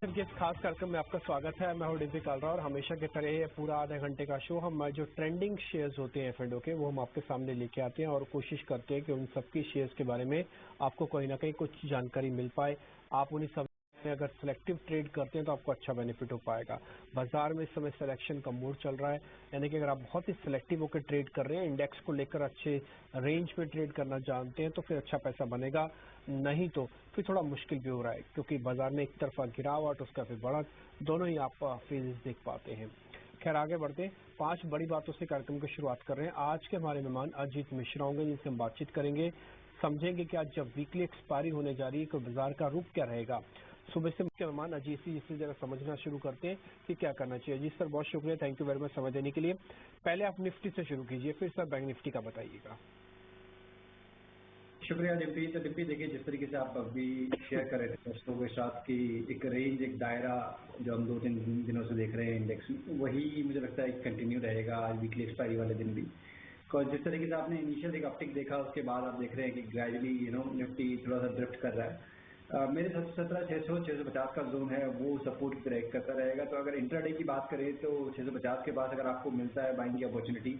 के इस खास कार्यक्रम में आपका स्वागत है। मैं हूं डीपी कालरा और हमेशा की तरह ये पूरा आधे घंटे का शो हम जो ट्रेंडिंग शेयर्स होते हैं एफ&ओ के वो हम आपके सामने लेके आते हैं और कोशिश करते हैं कि उन सबकी शेयर्स के बारे में आपको कहीं ना कहीं कुछ जानकारी मिल पाए। आप उन्हीं सब में अगर सिलेक्टिव ट्रेड करते हैं तो आपको अच्छा बेनिफिट हो पाएगा। बाजार में इस समय सिलेक्शन का मूड चल रहा है, यानी कि अगर आप बहुत ही सिलेक्टिव होकर ट्रेड कर रहे हैं, इंडेक्स को लेकर अच्छे रेंज में ट्रेड करना जानते हैं तो फिर अच्छा पैसा बनेगा, नहीं तो फिर थोड़ा मुश्किल भी हो रहा है क्योंकि बाजार में एक तरफा गिरावट उसका फिर बढ़त दोनों ही आप फेजेस देख पाते हैं। खैर आगे बढ़ते 5 बड़ी बातों से कार्यक्रम की शुरुआत कर रहे हैं। आज के हमारे मेहमान अजीत मिश्रा होंगे जिनसे हम बातचीत करेंगे, समझेंगे कि आज जब वीकली एक्सपायरी होने जा रही है तो बाजार का रुख क्या रहेगा। सुबह से मुख्य मेहमान अजीत जी जिससे जरा समझना शुरू करते हैं कि क्या करना चाहिए। अजीत सर बहुत शुक्रिया, थैंक यू वेरी मच समय देने के लिए। पहले आप निफ्टी से शुरू कीजिए, फिर सर बैंक निफ्टी का बताइएगा। शुक्रिया डिम्पी। तो डिम्पी देखिए, जिस तरीके से आप अभी शेयर कर रहे थे दोस्तों के साथ कि एक रेंज एक दायरा जो हम 2-3 दिनों से देख रहे हैं इंडेक्स में, वही मुझे लगता है कंटिन्यू रहेगा आज वीकली एक्सपायरी वाले दिन भी। और जिस तरीके से आपने इनिशियल एक अपटिक देखा उसके बाद आप देख रहे हैं कि ग्रेजुअली निफ्टी थोड़ा सा ड्रिफ्ट कर रहा है। मेरे 17,600-650 का जोन है वो सपोर्ट ब्रेक करता रहेगा। तो अगर इंट्राडे की बात करें तो 650 के पास अगर आपको मिलता है बाइंग की अपॉर्चुनिटी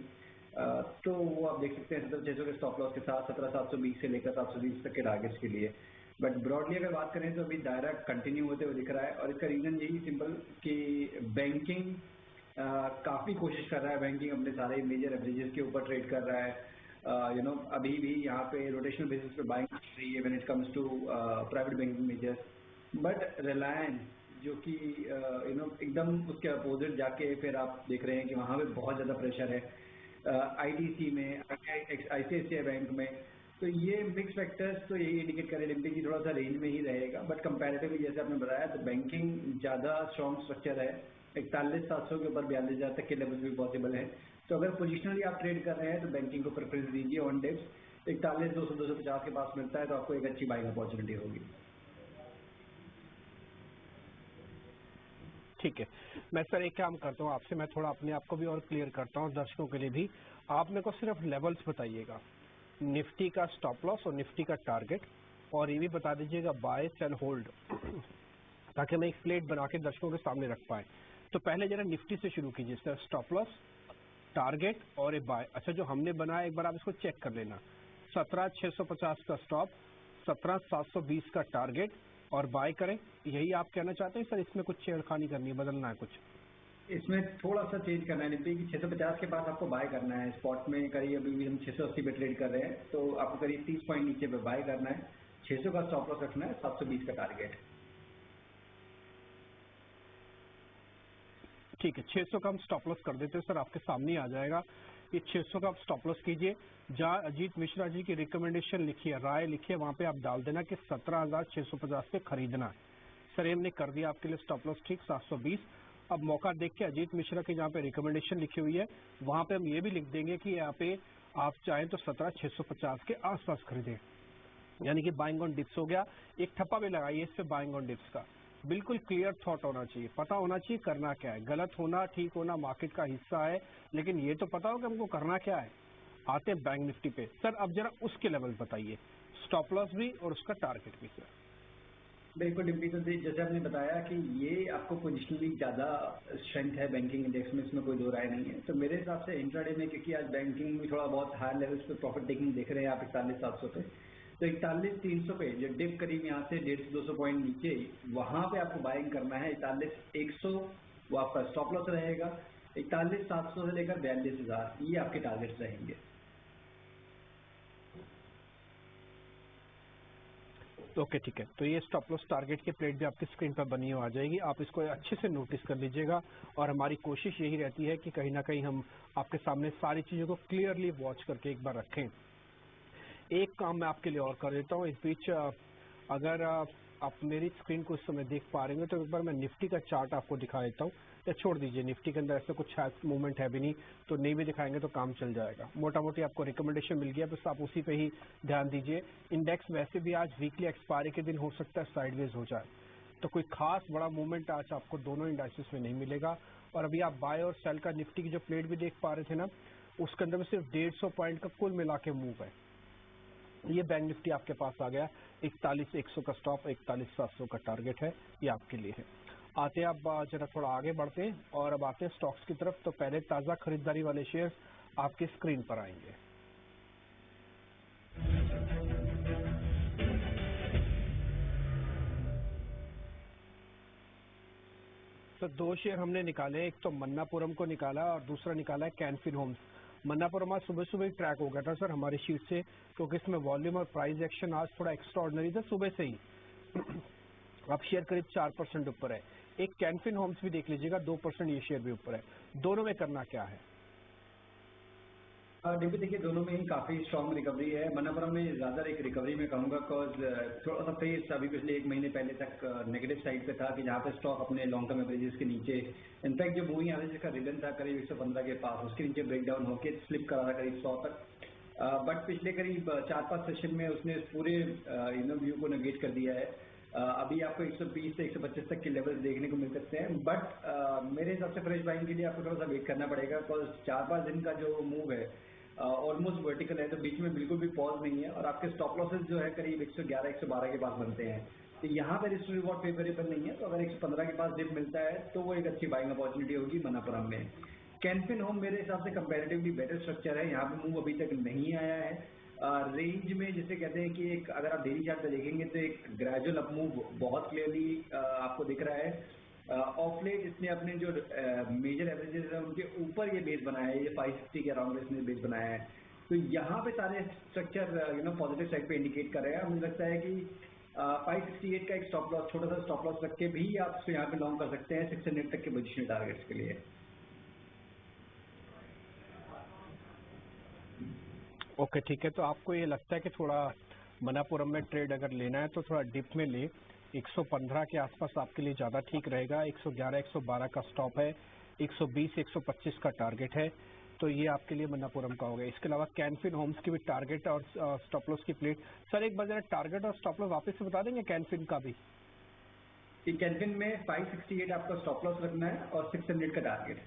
तो वो आप देख सकते हैं 17,600 के स्टॉप लॉस के साथ 17,720 से लेकर 720 तक के टारगेट्स के लिए। बट ब्रॉडली अगर बात करें तो अभी दायरा कंटिन्यू होते हुए दिख रहा है और इसका रीजन यही सिंपल कि बैंकिंग काफी कोशिश कर रहा है, बैंकिंग अपने सारे मेजर एवरेजेस के ऊपर ट्रेड कर रहा है। अभी भी यहाँ पे रोटेशनल बेसिस पे बाइंग कर रही है when it comes to private banking majors. But Reliance जो कि एकदम उसके अपोजिट जाके फिर आप देख रहे हैं कि वहाँ पे बहुत ज्यादा प्रेशर है आईटीसी में, आईसीआईसीआई बैंक में। तो ये मिक्स फैक्टर्स तो यही इंडिकेट करे डिम्पी की थोड़ा सा रेंज में ही रहेगा। बट कंपैरेटिवली जैसे आपने बताया तो बैंकिंग ज्यादा स्ट्रॉन्ग स्ट्रक्चर है, 41,700 के ऊपर 42,000 तक के लेवल भी पॉसिबल है। तो अगर पोजिशनली आप ट्रेड कर रहे हैं तो बैंकिंग को प्रेफरेंस दीजिए ऑन डिप्स। 41,200-250 के पास मिलता है तो आपको एक अच्छी बाइंग अपॉर्चुनिटी होगी। ठीक है, मैं सर एक काम करता हूँ आपसे, मैं थोड़ा अपने आप को भी और क्लियर करता हूँ दर्शकों के लिए भी। आप मेरे को सिर्फ लेवल्स बताइएगा, निफ्टी का स्टॉप लॉस और निफ्टी का टारगेट, और ये भी बता दीजिएगा बाय सेल होल्ड, ताकि मैं एक प्लेट बना के दर्शकों के सामने रख पाए। तो पहले जरा निफ्टी से शुरू कीजिए सर, स्टॉप लॉस, टारगेट और एक बाय। अच्छा, जो हमने बनाया एक बार आप इसको चेक कर लेना, 17,650 का स्टॉप, 17,720 का टारगेट और बाय करें, यही आप कहना चाहते हैं सर? इसमें कुछ छेड़खानी करनी है, बदलना है कुछ? इसमें थोड़ा सा चेंज करना है निफ्टी की 650 के पास आपको बाय करना है। स्पॉट में करीब अभी भी हम 680 पे ट्रेड कर रहे हैं तो आपको करीब 30 पॉइंट नीचे पे बाय करना है। 600 का स्टॉप लॉस रखना है, 720 का टारगेट। ठीक है, 600 का हम स्टॉप लॉस कर देते हैं सर, आपके सामने आ जाएगा। ये 600 का आप स्टॉप लॉस कीजिए, जहाँ अजीत मिश्रा जी की रिकमेंडेशन लिखी है, राय लिखी है, वहाँ पे आप डाल देना कि 17,650 पे खरीदना है। सर हमने कर दिया आपके लिए स्टॉप लॉस ठीक 720। अब मौका देख के अजीत मिश्रा की जहाँ पे रिकमेंडेशन लिखी हुई है वहाँ पे हम ये भी लिख देंगे कि यहाँ पे आप चाहें तो 17,650 के आसपास खरीदें, यानी कि बाइंग ऑन डिप्स हो गया। एक ठप्पा भी लगाइए इस पे बाइंग ऑन डिप्स का। बिल्कुल क्लियर थॉट होना चाहिए, पता होना चाहिए करना क्या है, गलत होना ठीक होना मार्केट का हिस्सा है, लेकिन ये तो पता हो कि हमको करना क्या है। आते हैं बैंक निफ्टी पे सर, अब जरा उसके लेवल बताइए, स्टॉप लॉस भी और उसका टारगेट भी सर। बिल्कुल डिम्पी, तो जैसे आपने बताया कि ये आपको पोजिशनली ज्यादा स्ट्रेंथ है बैंकिंग इंडेक्स में, इसमें कोई दो राय नहीं है। तो मेरे हिसाब से इंट्राडे में, क्योंकि आज बैंकिंग में थोड़ा बहुत हायर लेवल्स पे प्रॉफिट टेकिंग देख रहे हैं आप 41,700 पे, तो 41,300 पे जो डिप करीब यहाँ से 150-200 पॉइंट नीचे, वहां पे आपको बाइंग करना है। 41,100 वो आपका स्टॉप लॉस रहेगा। 41,700 से लेकर 42,000 ये आपके टारगेट्स रहेंगे। ओके ठीक है, तो ये स्टॉप लॉस टारगेट की प्लेट भी आपकी स्क्रीन पर बनी हुई आ जाएगी, आप इसको अच्छे से नोटिस कर लीजिएगा। और हमारी कोशिश यही रहती है कि कहीं ना कहीं हम आपके सामने सारी चीज़ों को क्लियरली वॉच करके एक बार रखें। एक काम मैं आपके लिए और कर देता हूँ इस बीच, अगर आप मेरी स्क्रीन को इस समय देख पा रहे हैं तो एक बार मैं निफ्टी का चार्ट आपको दिखा देता हूँ, या छोड़ दीजिए, निफ्टी के अंदर ऐसा कुछ मूवमेंट है भी नहीं तो नहीं भी दिखाएंगे तो काम चल जाएगा। मोटा मोटी आपको रिकमेंडेशन मिल गया, बस आप उसी पे ही ध्यान दीजिए। इंडेक्स वैसे भी आज वीकली एक्सपायरी के दिन हो सकता है साइडवेज हो जाए, तो कोई खास बड़ा मूवमेंट आज आपको दोनों इंडाइसेस में नहीं मिलेगा। और अभी आप बाय और सेल का निफ्टी की जो प्लेट भी देख पा रहे थे ना, उसके अंदर में सिर्फ 150 पॉइंट का कुल मिला के मूव है। ये बैंक निफ्टी आपके पास आ गया, 41,100 का स्टॉप, 41,700 का टारगेट है, ये आपके लिए है। आते हैं अब जरा थोड़ा आगे बढ़ते हैं और अब आते हैं स्टॉक्स की तरफ। तो पहले ताज़ा खरीदारी वाले शेयर्स आपकी स्क्रीन पर आएंगे। तो दो शेयर हमने निकाले, एक तो मन्नापुरम को निकाला और दूसरा निकाला है कैन फिन होम्स। मन्नापुरम आज सुबह सुबह ही ट्रैक हो गया था सर हमारी शीट से, क्योंकि इसमें वॉल्यूम और प्राइस एक्शन आज थोड़ा एक्स्ट्रा ऑर्डिनरी था सुबह से ही। अब शेयर करीब 4% ऊपर है। एक कैन फिन होम्स भी देख लीजिएगा, 2% ये शेयर भी ऊपर है। दोनों में करना क्या है? डीपी देखिए दोनों में ही काफी स्ट्रॉन्ग रिकवरी है। मन्नापुरम में ज्यादा एक रिकवरी में कहूंगा, बिकॉज थोड़ा सा फेस अभी पिछले 1 महीने पहले तक नेगेटिव साइड पे था कि जहाँ पे स्टॉक अपने लॉन्ग टर्म एवरेजेस के नीचे, इनफैक्ट जो मूविंग एवरेज का रिटर्न था करीब 115 के पास, उसके नीचे ब्रेक डाउन होकर स्लिप करा था करीब 100 तक। बट पिछले करीब 4-5 सेशन में उसने पूरे व्यू को नेगेट कर दिया है। अभी आपको 120 से 125 तक के लेवल्स देखने को मिल सकते हैं, बट मेरे हिसाब से फ्रेश बाइंग के लिए आपको थोड़ा सा वेट करना पड़ेगा, बिकॉज 4-5 दिन का जो मूव है ऑलमोस्ट वर्टिकल है, तो बीच में बिल्कुल भी पॉज नहीं है और आपके स्टॉप लॉसेस जो है करीब 111-112 के पास बनते हैं। तो यहाँ पे रिस्क रिवॉर्ड फेवरेबल नहीं है, तो अगर 115 के पास डिप मिलता है तो वो एक अच्छी बाइंग अपॉर्चुनिटी होगी मन्नापुरम में। कैन फिन होम मेरे हिसाब से कंपैरेटिवली बेटर स्ट्रक्चर है, यहाँ पे मूव अभी तक नहीं आया है। रेंज में जिसे कहते हैं कि एक अगर आप डेली चार्ट पे देखेंगे तो एक ग्रेजुअल अप मूव बहुत क्लियरली आपको दिख रहा है। ऑफ लेट इसने अपने जो मेजर एवरेजेस है उनके ऊपर ये बेस बनाया है, ये 560 के अराउंड इसने बेस बनाया है। तो यहाँ पे सारे स्ट्रक्चर पॉजिटिव साइड पे इंडिकेट कर रहे हैं। मुझे लगता है कि 568 का एक स्टॉप लॉस, छोटा सा स्टॉप लॉस रख के भी आप इसको यहाँ पे लॉन्ग कर सकते हैं 600 तक के पोजिशन टारगेट्स के लिए। ओके ठीक है, तो आपको ये लगता है कि थोड़ा मन्नापुरम में ट्रेड अगर लेना है तो थोड़ा डिप में ले, 115 के आसपास आपके लिए ज़्यादा ठीक रहेगा। 111-112 का स्टॉप है, 120-125 का टारगेट है, तो ये आपके लिए मन्नापुरम का हो गया। इसके अलावा कैन फिन होम्स की भी टारगेट और स्टॉप लॉस की प्लेट। सर एक बार जरा टारगेट और स्टॉप लॉस वापस से बता देंगे कैन फिन का भी? कैन फिन में 568 आपका स्टॉप लॉस रखना है और 600 का टारगेट।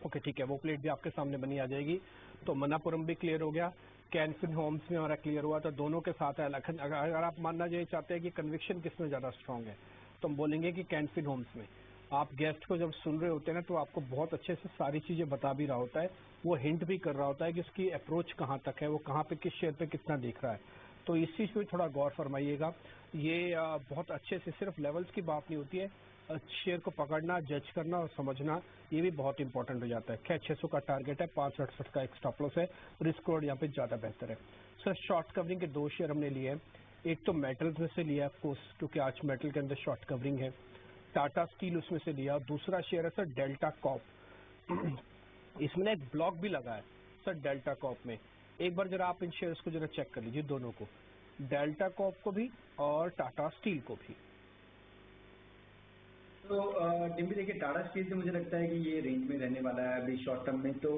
ओके ठीक है, वो प्लेट भी आपके सामने बनी आ जाएगी। तो मन्नापुरम भी क्लियर हो गया, कैन फिन होम्स में हमारा क्लियर हुआ, तो दोनों के साथ है। अगर आप मानना ये चाहते हैं कि कन्विक्शन किसमें ज़्यादा स्ट्रांग है तो हम बोलेंगे कि कैन फिन होम्स में। आप गेस्ट को जब सुन रहे होते हैं ना तो आपको बहुत अच्छे से सारी चीज़ें बता भी रहा होता है, वो हिंट भी कर रहा होता है कि उसकी अप्रोच कहाँ तक है, वो कहाँ पे किस शेयर पे कितना देख रहा है। तो इस चीज़ पे थोड़ा गौर फरमाइएगा। ये बहुत अच्छे से, सिर्फ लेवल्स की बात नहीं होती है, शेयर को पकड़ना, जज करना और समझना ये भी बहुत इंपॉर्टेंट हो जाता है। खैर 600 का टारगेट है, 568 का एक स्टॉप लॉस है, रिस्क रोड यहाँ पे ज़्यादा बेहतर है। सर शॉर्ट कवरिंग के दो शेयर हमने लिए हैं, एक तो मेटल्स में से लिया ऑफकोर्स क्योंकि आज मेटल के अंदर शॉर्ट कवरिंग है, टाटा स्टील उसमें से लिया, और दूसरा शेयर है सर डेल्टा कॉप। इसमें एक ब्लॉक भी लगा है सर डेल्टा कॉप में। एक बार जरा आप इन शेयर्स को जरा चेक कर लीजिए, दोनों को, डेल्टा कॉप को भी और टाटा स्टील को भी। तो डिम्पी देखिए टाटा स्टील तो मुझे लगता है कि ये रेंज में रहने वाला है अभी शॉर्ट टर्म में, तो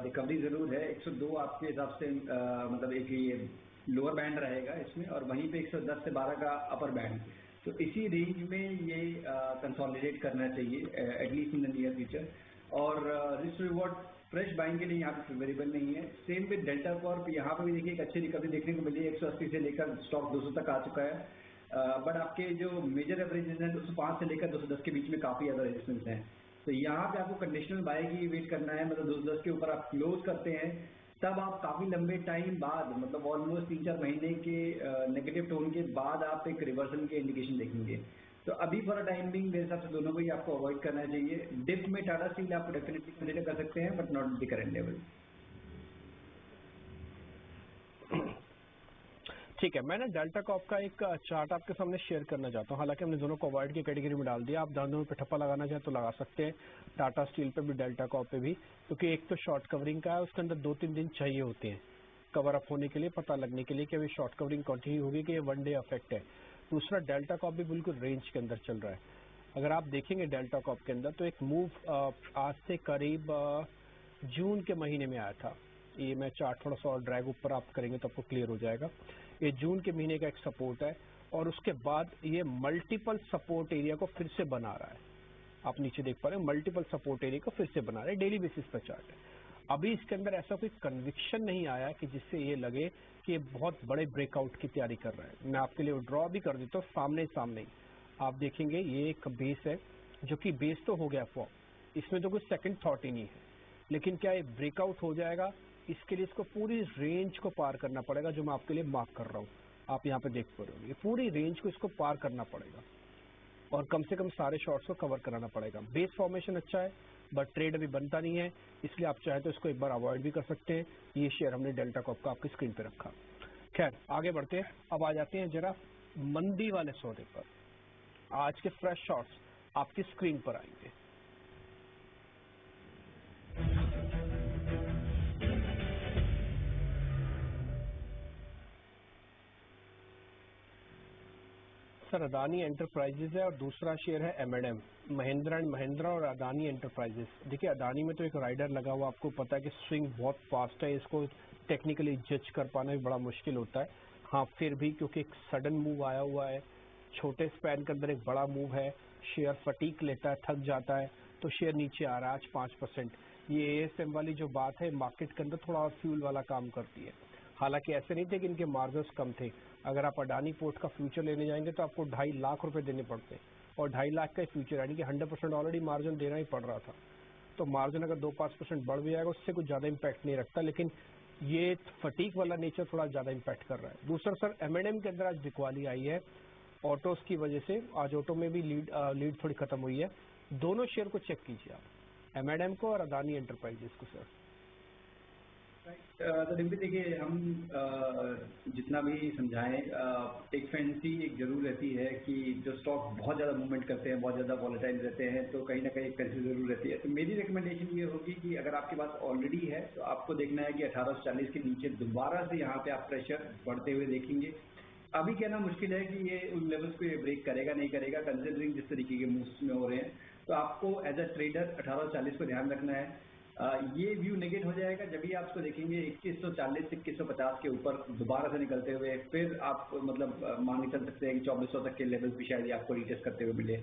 रिकवरी जरूर है। 102 आपके हिसाब से मतलब एक ये लोअर बैंड रहेगा इसमें, और वहीं पे 110 से 12 का अपर बैंड, तो इसी रेंज में ये कंसोलिडेट करना चाहिए at least in the near future. और रिस्क रिवॉर्ड फ्रेश बाइंग के लिए यहाँ पे फेवरेबल नहीं है। सेम विद डेल्टा कॉर्प, यहाँ पे भी देखिए एक अच्छी रिकवरी देखने को मिली है, 180 से लेकर स्टॉक 200 तक आ चुका है। बट आपके जो मेजर एवरेजेस हैं 205 से लेकर 210 के बीच में काफी ज्यादा रेजिस्टेंस है। तो यहाँ पे आपको कंडीशनल बाय की वेट करना है, मतलब 210 के ऊपर आप क्लोज करते हैं तब आप काफी लंबे टाइम बाद, मतलब ऑलमोस्ट 3-4 महीने के नेगेटिव टोन के बाद आप एक रिवर्सल के इंडिकेशन देखेंगे। तो अभी फॉर टाइम बिंग मेरे हिसाब से दोनों को ही आपको अवॉइड करना चाहिए। डिप में टाटा स्टील आप डेफिनेटली कंसीडर कर सकते हैं, but not the current level. ठीक है, मैं ना डेल्टा कॉप का एक चार्ट आपके सामने शेयर करना चाहता हूँ। हालांकि हमने दोनों को अवॉइड की कैटेगरी में डाल दिया, आप दोनों पे ठप्पा लगाना चाहें तो लगा सकते हैं, टाटा स्टील पे भी डेल्टा कॉप पे भी, क्योंकि एक तो शॉर्ट कवरिंग का है, उसके अंदर 2-3 दिन चाहिए होते हैं कवर अप होने के लिए, पता लगने के लिए कि अभी शॉर्ट कवरिंग कंटिन्यू होगी कि ये 1 डे इफेक्ट है। दूसरा डेल्टा कॉप भी बिल्कुल रेंज के अंदर चल रहा है। अगर आप देखेंगे डेल्टा कॉप के अंदर तो एक मूव आज से करीब जून के महीने में आया था। ये मैं चार्ट थोड़ा सा और ड्रैग ऊपर आप करेंगे तो आपको क्लियर हो जाएगा। ये जून के महीने का एक सपोर्ट है और उसके बाद ये मल्टीपल सपोर्ट एरिया को फिर से बना रहा है। आप नीचे देख पा रहे हैं, मल्टीपल सपोर्ट एरिया को फिर से बना रहा है, डेली बेसिस पर चार्ट है। अभी इसके अंदर ऐसा कोई कन्विक्शन नहीं आया कि जिससे ये लगे कि ये बहुत बड़े ब्रेकआउट की तैयारी कर रहा है। मैं आपके लिए ड्रॉ भी कर देता हूँ सामने सामने ही। आप देखेंगे ये एक बेस है जो कि बेस तो हो गया फॉर्म, इसमें तो कुछ सेकंड थॉट ही नहीं है, लेकिन क्या ये ब्रेकआउट हो जाएगा? इसके लिए इसको पूरी रेंज को पार करना पड़ेगा जो मैं आपके लिए मार्क कर रहा हूँ। आप यहाँ पे देख पा रहे हो, ये पूरी रेंज को इसको पार करना पड़ेगा और कम से कम सारे शॉर्ट्स को कवर कराना पड़ेगा। बेस फॉर्मेशन अच्छा है बट ट्रेड अभी बनता नहीं है, इसलिए आप चाहे तो इसको एक बार अवॉइड भी कर सकते हैं। ये शेयर हमने डेल्टा कॉप का आपकी स्क्रीन पे रखा। खैर आगे बढ़ते हैं, अब आ जाते हैं जरा मंदी वाले सौदे पर। आज के फ्रेश शॉर्ट्स आपकी स्क्रीन पर आएंगे। सर अदानी एंटरप्राइजेज है और दूसरा शेयर है M&M, महिंद्रा एंड महिंद्रा और अदानी एंटरप्राइजेज। देखिए अदानी में तो एक राइडर लगा हुआ, आपको पता है कि स्विंग बहुत फास्ट है, इसको टेक्निकली जज कर पाना भी बड़ा मुश्किल होता है। हाँ फिर भी क्योंकि एक सडन मूव आया हुआ है, छोटे स्पैन के अंदर एक बड़ा मूव है, शेयर फटीक लेता है, थक जाता है, तो शेयर नीचे आ रहा है आज 5%। ये ASM वाली जो बात है मार्केट के अंदर थोड़ा और फ्यूल वाला काम करती है। हालांकि ऐसे नहीं थे कि इनके मार्जिन्स कम थे। अगर आप अडानी पोर्ट का फ्यूचर लेने जाएंगे तो आपको 2.5 लाख रुपए देने पड़ते, और 2.5 लाख का फ्यूचर यानी कि 100% ऑलरेडी मार्जिन देना ही पड़ रहा था। तो मार्जिन अगर 2-5% बढ़ भी जाएगा उससे कुछ ज़्यादा इम्पैक्ट नहीं रखता, लेकिन ये फटीक वाला नेचर थोड़ा ज़्यादा इम्पैक्ट कर रहा है। दूसरा सर M&M के अंदर आज बिकवाली आई है ऑटोज की वजह से। आज ऑटो में भी लीड थोड़ी खत्म हुई है। दोनों शेयर को चेक कीजिए आप, M&M को और अदानी एंटरप्राइजेस को सर। तो देखिए हम जितना भी समझाएं, एक फैंसी एक जरूर रहती है कि जो स्टॉक बहुत ज़्यादा मूवमेंट करते हैं, बहुत ज़्यादा वॉलेटाइल रहते हैं, तो कहीं ना कहीं एक फैंसी जरूर रहती है। तो मेरी रिकमेंडेशन ये होगी कि अगर आपके पास ऑलरेडी है तो आपको देखना है कि 1840 के नीचे दोबारा से यहाँ पे आप प्रेशर बढ़ते हुए देखेंगे। अभी कहना मुश्किल है कि ये उन लेवल्स को ये ब्रेक करेगा नहीं करेगा, कंसिडरिंग जिस तरीके के मूव्स में हो रहे हैं। तो आपको एज अ ट्रेडर 1840 को ध्यान रखना है। ये व्यू नेगेट हो जाएगा जब भी आप इसको देखेंगे 2140 से 2150 के ऊपर दोबारा से निकलते हुए, फिर आप मतलब मान के चल सकते हैं कि 2400 तक के लेवल्स भी शायद आपको रीटेस्ट करते हुए मिले।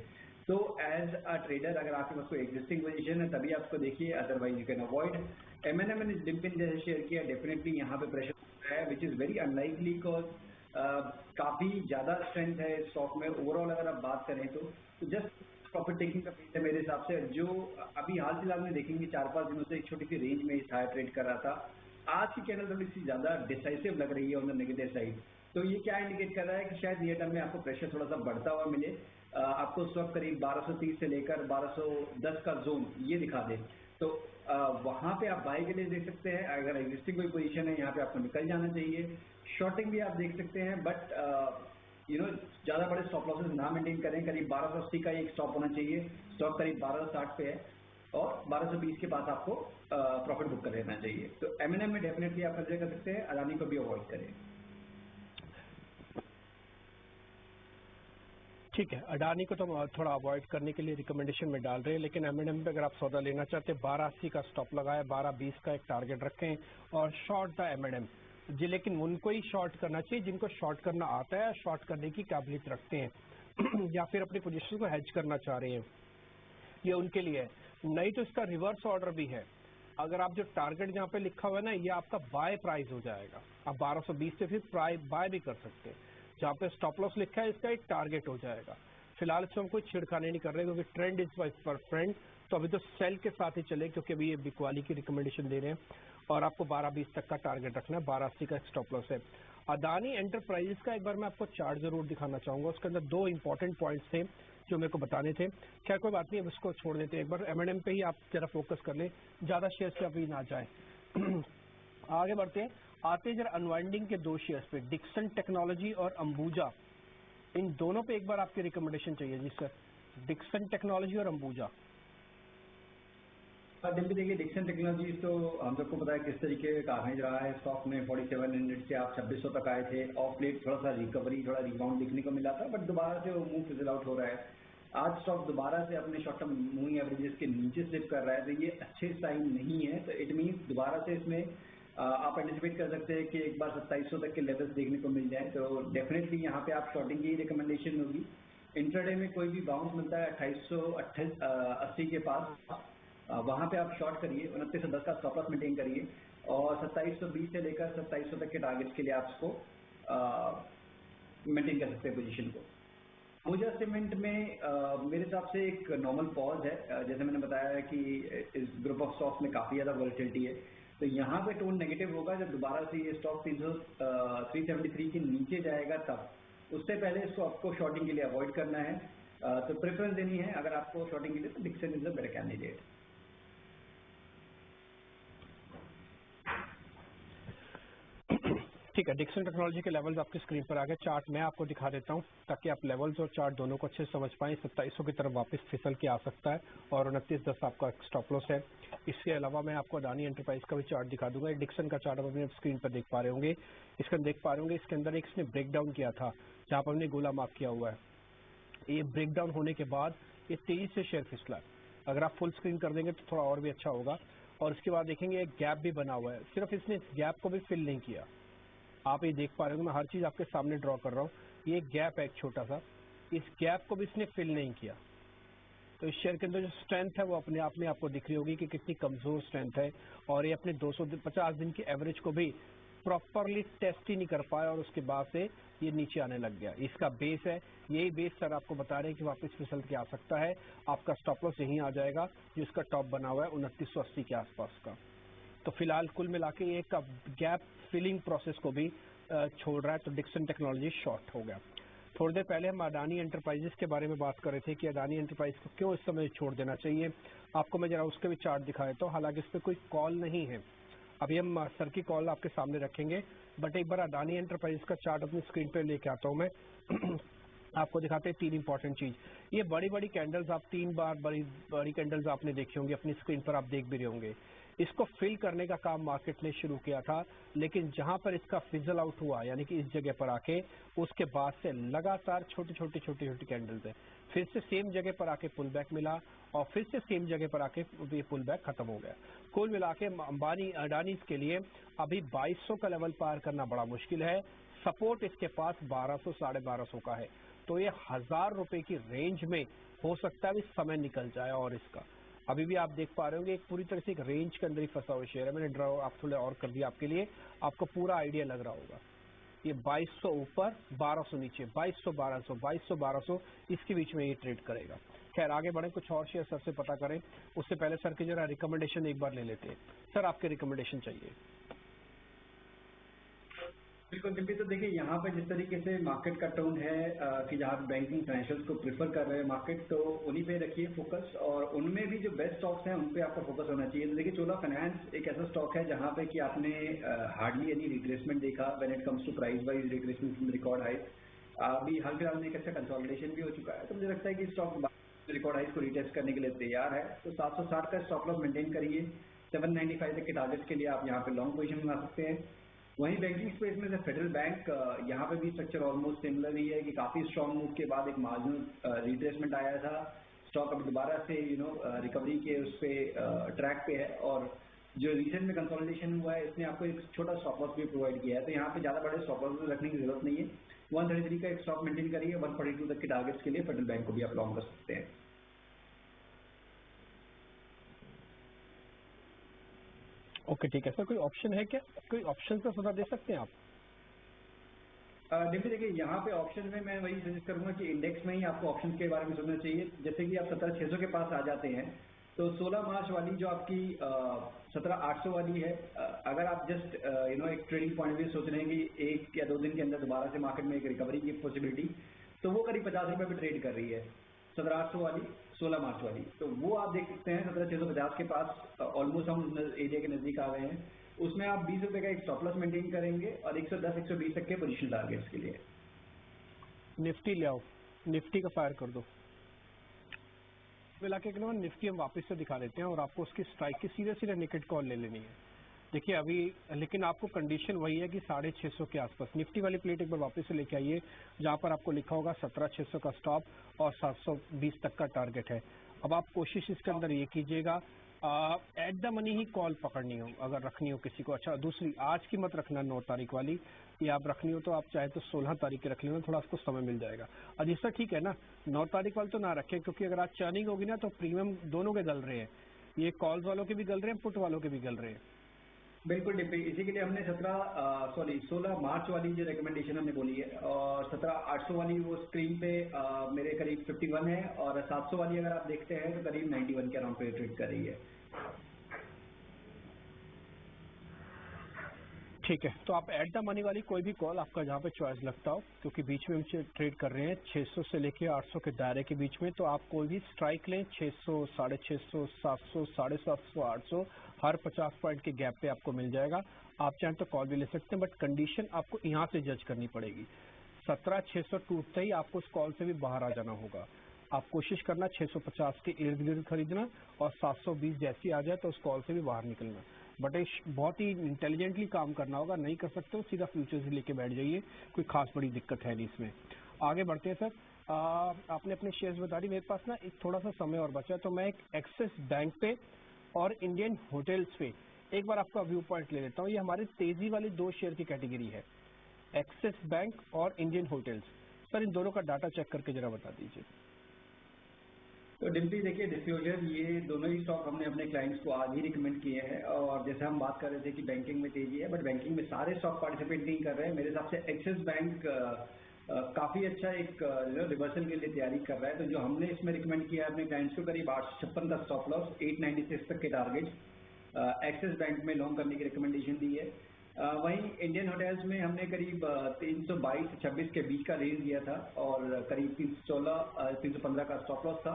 तो एज अ ट्रेडर अगर आपके पास कोई एग्जिस्टिंग पोजीशन है तभी आप इसको देखिए, otherwise you can avoid. M&M ने डिम्पिन जैसे शेयर किया, डेफिनेटली यहाँ पे प्रेशर है which is very unlikely, because काफी ज्यादा स्ट्रेंथ है स्टॉक में ओवरऑल। अगर आप बात करें तो जस्ट प्रॉफिट टेकिंग का पेस है मेरे हिसाब से। जो अभी हाल फिलहाल में देखेंगे 4-5 दिनों से एक छोटी सी रेंज में इस हाई ट्रेड कर रहा था, आज की कैंडल थोड़ी सी ज्यादा डिसाइसिव लग रही है ऑन द नेगेटिव साइड। तो ये क्या इंडिकेट कर रहा है कि शायद नियर टर्म में आपको प्रेशर थोड़ा सा बढ़ता हुआ मिले। आपको उस वक्त करीब 1230 से लेकर 1210 का जोन ये दिखा दे, तो वहां पे आप बाय के लिए देख सकते हैं। अगर एग्जिस्टिंग कोई पोजीशन है यहाँ पे आपको निकल जाना चाहिए। शॉर्टिंग भी आप देख सकते हैं, बट ज्यादा बड़े स्टॉप लॉसेस ना मेंटेन करें। करीब 1280 का एक स्टॉप होना चाहिए, स्टॉक करीब 1260 पे है और 1220 के पास आपको प्रॉफिट बुक कर लेना चाहिए। तो M&M में डेफिनेटली आप कंसिडर कर सकते हैं, अदानी को भी अवॉइड करें। ठीक है, अडानी को तो हम थोड़ा अवॉइड करने के लिए रिकमेंडेशन में डाल रहे हैं, लेकिन M&M पे अगर आप सौदा लेना चाहते हैं 1280 का स्टॉप लगाया, 1220 का एक टारगेट रखें और शॉर्ट द M&M जी। लेकिन उनको ही शॉर्ट करना चाहिए जिनको शॉर्ट करना आता है, शॉर्ट करने की काबिलियत रखते हैं या फिर अपनी पोजीशन को हेज करना चाह रहे हैं, ये उनके लिए है। नहीं तो इसका रिवर्स ऑर्डर भी है। अगर आप जो टारगेट जहाँ पे लिखा हुआ है ना, ये आपका बाय प्राइस हो जाएगा। आप 1220 से फिर बाय भी कर सकते हैं। जहाँ पे स्टॉप लॉस लिखा है इसका एक टारगेट हो जाएगा। फिलहाल इसमें हम कोई छिड़खाने नहीं कर रहे क्योंकि ट्रेंड इज पर फ्रेंड, तो अभी तो सेल के साथ ही चले क्योंकि अभी ये बिकवाली की रिकमेंडेशन दे रहे हैं और आपको 1220 तक का टारगेट रखना है, 1280 का स्टॉप लॉस है। अदानी एंटरप्राइजेस का एक बार मैं आपको चार्ट जरूर दिखाना चाहूंगा, उसके अंदर 2 इंपॉर्टेंट पॉइंट्स थे जो मेरे को बताने थे। खैर कोई बात नहीं, अब इसको छोड़ देते हैं। एक बार M&M पे ही आप जरा फोकस कर लें, ज्यादा शेयर से अभी ना जाए। आगे बढ़ते हैं, आते हैं जरा अनवाइंडिंग के 2 शेयर्स पे, डिक्सन टेक्नोलॉजी और अंबुजा। इन दोनों पे एक बार आपकी रिकमेंडेशन चाहिए जी सर, डिक्सन टेक्नोलॉजी और अंबुजा। देखिए डिक्सन टेक्नोलॉजी तो हम सबको पता है किस तरीके का कार्नेज रहा है स्टॉक में। 4700 से आप 2600 तक आए थे। ऑफ लेट थोड़ा सा रिकवरी, थोड़ा रिबाउंड दिखने को मिला था, बट दोबारा से वो मूव फिजल आउट हो रहा है। आज स्टॉक दोबारा से अपने शॉर्ट टर्म मूविंग एवरेजेस के नीचे स्लिप कर रहा है, तो ये अच्छे साइन नहीं है। तो इट मीन्स दोबारा से इसमें आप एंटिसिपेट कर सकते हैं कि एक बार 2700 तक के लेवल्स देखने को मिल जाए। तो डेफिनेटली यहाँ पे आप शॉर्टिंग की रिकमेंडेशन होगी। इंट्राडे में कोई भी बाउंस मिलता है 2880 के पास, वहाँ पे आप शॉर्ट करिए, 2910 का स्टॉप लॉस मेंटेन करिए और 2720 से लेकर 2700 तक के टारगेट्स के लिए आप इसको मेंटेन कर सकते हैं पोजीशन को। अंबुजा सीमेंट में मेरे हिसाब से एक नॉर्मल पॉज है। जैसे मैंने बताया है कि इस ग्रुप ऑफ स्टॉक्स में काफ़ी ज़्यादा वॉलेटिलिटी है, तो यहाँ पे टोन नेगेटिव होगा जब दोबारा से ये स्टॉक 373 के नीचे जाएगा तब। उससे पहले इसको आपको शॉर्टिंग के लिए अवॉइड करना है, तो प्रेफरेंस देनी है अगर आपको शॉर्टिंग के लिए, तो Dixon is a better candidate. ठीक है, डिक्सन टेक्नोलॉजी के लेवल्स आपकी स्क्रीन पर आ गए। चार्ट मैं आपको दिखा देता हूं ताकि आप लेवल्स और चार्ट दोनों को अच्छे से समझ पाएं। 2700 की तरफ वापस फिसल के आ सकता है और 2910 आपका स्टॉप लॉस है। इसके अलावा मैं आपको अडानी एंटरप्राइज का भी चार्ट दिखा दूंगा। डिक्सन का चार्ट आप अपने स्क्रीन पर देख पा रहे होंगे, इसके देख पा रहे होंगे। इसके अंदर एक इसने ब्रेक डाउन किया था जहाँ पर हमने गोला मार्क किया हुआ है। ये ब्रेक डाउन होने के बाद ये तेजी से शेयर फिसला। अगर आप फुल स्क्रीन कर देंगे तो थोड़ा और भी अच्छा होगा। और इसके बाद देखेंगे एक गैप भी बना हुआ है, सिर्फ इसने इस गैप को भी फिल नहीं किया। आप ये देख पा रहे हो, मैं हर चीज आपके सामने ड्रॉ कर रहा हूँ। ये गैप है एक छोटा सा, इस गैप को भी इसने फिल नहीं किया। तो इस शेयर के अंदर जो स्ट्रेंथ है वो अपने आप में आपको दिख रही होगी कि कितनी कमजोर स्ट्रेंथ है। और ये अपने 250 दिन की एवरेज को भी प्रॉपरली टेस्ट ही नहीं कर पाया और उसके बाद से ये नीचे आने लग गया। इसका बेस है, यही बेस सर आपको बता रहे हैं कि वापस फिसल के आ सकता है। आपका स्टॉप लॉस यहीं आ जाएगा जो इसका टॉप बना हुआ है 2980 के आसपास का। तो फिलहाल कुल मिला के ये गैप फिलिंग प्रोसेस को भी छोड़ रहा है, तो डिक्सन टेक्नोलॉजी शॉर्ट हो गया। थोड़ी देर पहले हम अडानी एंटरप्राइजेस के बारे में बात कर रहे थे कि अडानी एंटरप्राइज को क्यों इस समय छोड़ देना चाहिए। आपको मैं जरा उसके भी चार्ट दिखा देता हूँ। हालांकि इस पर कोई कॉल नहीं है, अभी हम सर की कॉल आपके सामने रखेंगे, बट एक बार अडानी एंटरप्राइज का चार्ट अपनी स्क्रीन पे लेके आता हूँ मैं। आपको दिखाते हैं तीन इंपॉर्टेंट चीज। ये बड़ी बड़ी कैंडल्स आप 3 बार बड़ी कैंडल्स आपने देखी होंगी अपनी स्क्रीन पर, आप देख भी रहे होंगे। इसको फिल करने का काम मार्केट ने शुरू किया था, लेकिन जहां पर इसका फिजल आउट हुआ यानी कि इस जगह पर आके, उसके बाद से लगातार छोटी छोटी कैंडल्स है। फिर से सेम जगह पर आके पुल बैक मिला और फिर से सेम जगह पर आके ये पुल बैक खत्म हो गया। कुल मिला के अंबानी अडानी के लिए अभी 2200 का लेवल पार करना बड़ा मुश्किल है। सपोर्ट इसके पास 1200 1250 का है, तो ये 1000 रुपए की रेंज में हो सकता है इस समय निकल जाए। और इसका अभी भी आप देख पा रहे होंगे एक पूरी तरह से एक रेंज के अंदर ही फंसा हुआ शेयर है। मैंने ड्रॉ आप थोड़ा और कर दिया आपके लिए, आपको पूरा आइडिया लग रहा होगा। ये 2200 ऊपर 1200 नीचे, 2200 1200 2200 1200 इसके बीच में ये ट्रेड करेगा। खैर आगे बढ़े, कुछ और शेयर सर से पता करें। उससे पहले सर की जरा रिकमेंडेशन एक बार ले लेते हैं। सर आपके रिकमेंडेशन चाहिए। बिल्कुल सिंपली, तो देखिए यहाँ पे जिस तरीके से मार्केट का टोन है कि जहाँ बैंकिंग फाइनेंशियल्स को प्रेफर कर रहे हैं मार्केट, तो उन्हीं पे रखिए फोकस और उनमें भी जो बेस्ट स्टॉक्स हैं उन पे आपका फोकस होना चाहिए। तो देखिए चोला फाइनेंस एक ऐसा स्टॉक है जहाँ पे कि आपने हार्डली एनी रिट्रेसमेंट देखा when it comes to price wise retracement record high. अभी हाल फिलहाल में एक अच्छा कंसोलिडेशन भी हो चुका है, तो मुझे लगता है कि स्टॉक रिकॉर्ड हाइस को रिटेस्ट करने के लिए तैयार है। तो 760 का स्टॉप लॉस मेंटेन करिए, 795 तक के टारगेट के लिए आप यहाँ पे लॉन्ग पोजीशन बना सकते हैं। वहीं बैंकिंग स्पेस में से फेडरल बैंक, यहाँ पे भी स्ट्रक्चर ऑलमोस्ट सिमिलर ही है कि काफी स्ट्रॉन्ग मूव के बाद एक मार्जिनल रिट्रेसमेंट आया था। स्टॉक अभी दोबारा से रिकवरी के उस पे ट्रैक पे है और जो रिसेंट में कंसोलिडेशन हुआ है इसने आपको एक छोटा स्टॉप लॉस भी प्रोवाइड किया है। तो यहाँ पे ज्यादा बड़े स्टॉप लॉस रखने की जरूरत नहीं है। 133 का एक स्टॉक मेंटेन करिए, 142 तक के टारगेट्स के लिए फेडरल बैंक को भी आप लॉन्ग कर सकते हैं। ओके ठीक है सर, कोई ऑप्शन है क्या? कोई ऑप्शन का सलाह दे सकते हैं आप? देखिए यहाँ पे ऑप्शन में मैं वही सजेस्ट करूंगा कि इंडेक्स में ही आपको ऑप्शन के बारे में सोचना चाहिए। जैसे कि आप 17600 के पास आ जाते हैं, तो 16 मार्च वाली जो आपकी 17800 वाली है, अगर आप जस्ट एक ट्रेडिंग पॉइंट भी सोच रहे हैं कि 1 या 2 दिन के अंदर दोबारा से मार्केट में एक रिकवरी की पॉसिबिलिटी, तो वो करीब 50 रुपए पे ट्रेड कर रही है 17800 वाली 16 मार्च वाली। तो वो आप देख सकते हैं 17650 के पास ऑलमोस्ट हम एरिया के नजदीक आ गए हैं। उसमें आप 20 रुपए का एक स्टॉप लॉस मेंटेन करेंगे और 110 120 तक के पोजीशन टारगेट्स के लिए। निफ्टी ले आओ, निफ्टी का फायर कर दो। मिला के निफ्टी हम वापस से दिखा देते हैं और आपको उसकी स्ट्राइक की सीधे निकट कॉल ले लेनी है। देखिए अभी लेकिन आपको कंडीशन वही है कि 650 के आसपास निफ्टी वाली प्लेट एक बार वापस से लेके आइए, जहां पर आपको लिखा होगा 17600 का स्टॉप और 720 तक का टारगेट है। अब आप कोशिश इसके अंदर ये कीजिएगा at the money he call पकड़नी हो अगर रखनी हो किसी को। अच्छा दूसरी आज की मत रखना 9 तारीख वाली, ये आप रखनी हो तो आप चाहे तो 16 तारीख की रख लेना, थोड़ा आपको समय मिल जाएगा। अजीत सर ठीक है ना, 9 तारीख वाली तो ना रखें क्योंकि अगर आज चर्निंग होगी ना तो प्रीमियम दोनों के गल रहे हैं। ये कॉल्स वालों के भी गल रहे हैं, पुट वालों के भी गल रहे हैं? बिल्कुल डिप्टी, इसी के लिए हमने 16 मार्च वाली जो रिकमेंडेशन हमने बोली है, और 17,800 वाली वो स्क्रीन पे मेरे करीब 51 है, और 700 वाली अगर आप देखते हैं तो करीब 91 के अराउंड पे ट्रेड कर रही है। ठीक है, तो आप एट द मनी वाली कोई भी कॉल आपका जहाँ पे चॉइस लगता हो, क्योंकि बीच में मुझे ट्रेड कर रहे हैं 600 से लेके 800 के दायरे के बीच में, तो आप कोई भी स्ट्राइक लें 600, 650, 700, 750, 800, हर 50 पॉइंट के गैप पे आपको मिल जाएगा। आप चाहें तो कॉल भी ले सकते हैं, बट कंडीशन आपको यहाँ से जज करनी पड़ेगी। 17,600 टूटते ही आपको उस कॉल से भी बाहर आ जाना होगा। आप कोशिश करना 650 के इर्द गिर्द खरीदना, और 720 जैसी आ जाए तो उस कॉल से भी बाहर निकलना। बट एक बहुत ही इंटेलिजेंटली काम करना होगा, नहीं कर सकते हो सीधा फ्यूचर्स लेके बैठ जाइए, कोई खास बड़ी दिक्कत है नहीं इसमें। आगे बढ़ते हैं सर। आपने अपने शेयर्स बता दी, मेरे पास ना एक थोड़ा सा समय और बचा है, तो मैं एक एक्सिस बैंक पे और इंडियन होटल्स पे एक बार आपका व्यू पॉइंट ले लेता हूँ। ये हमारे तेजी वाली 2 शेयर की कैटेगरी है, एक्सिस बैंक और इंडियन होटल्स। सर इन दोनों का डाटा चेक करके जरा बता दीजिए। तो डिम्पली देखिए, डिस्क्लोजर ये दोनों ही स्टॉक हमने अपने क्लाइंट्स को आज ही रिकमेंड किए हैं, और जैसे हम बात कर रहे थे कि बैंकिंग में तेजी है, बट बैंकिंग में सारे स्टॉक पार्टिसिपेट नहीं कर रहे हैं। मेरे हिसाब से एक्सिस बैंक काफी अच्छा एक रिवर्सल के लिए तैयारी कर रहा है। तो जो हमने इसमें रिकमेंड किया है अपने क्लाइंट्स को, करीब 856 का स्टॉप लॉस, 896 तक के टारगेट एक्सिस बैंक में लॉन्ग करने की रिकमेंडेशन दी है। वहीं इंडियन होटल्स में हमने करीब 322 से 26 के बीच का रेंज दिया था, और करीब 315 का स्टॉप लॉस था,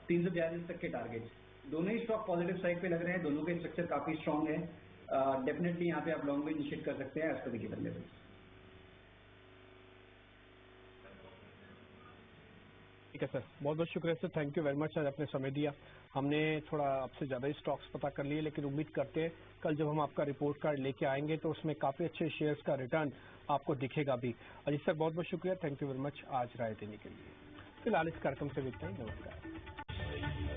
342 तक के टारगेट। दोनों ही स्टॉक पॉजिटिव साइड पे लग रहे हैं, दोनों के स्ट्रक्चर काफी स्ट्रांग है। डेफिनेटली यहाँ पे आप लॉन्ग में इनिशिएट कर सकते हैं as per the given levels. ठीक है सर, बहुत बहुत शुक्रिया sir, thank you very much. आज आपने समय दिया, हमने थोड़ा आपसे ज़्यादा ही स्टॉक्स पता कर लिए, लेकिन उम्मीद करते हैं कल जब हम आपका रिपोर्ट कार्ड लेके आएंगे तो उसमें काफ़ी अच्छे शेयर्स का रिटर्न आपको दिखेगा भी। अजीत सर बहुत बहुत शुक्रिया, थैंक यू वेरी मच आज राय देने के लिए। फिलहाल इस कार्यक्रम से विदा, नमस्कार।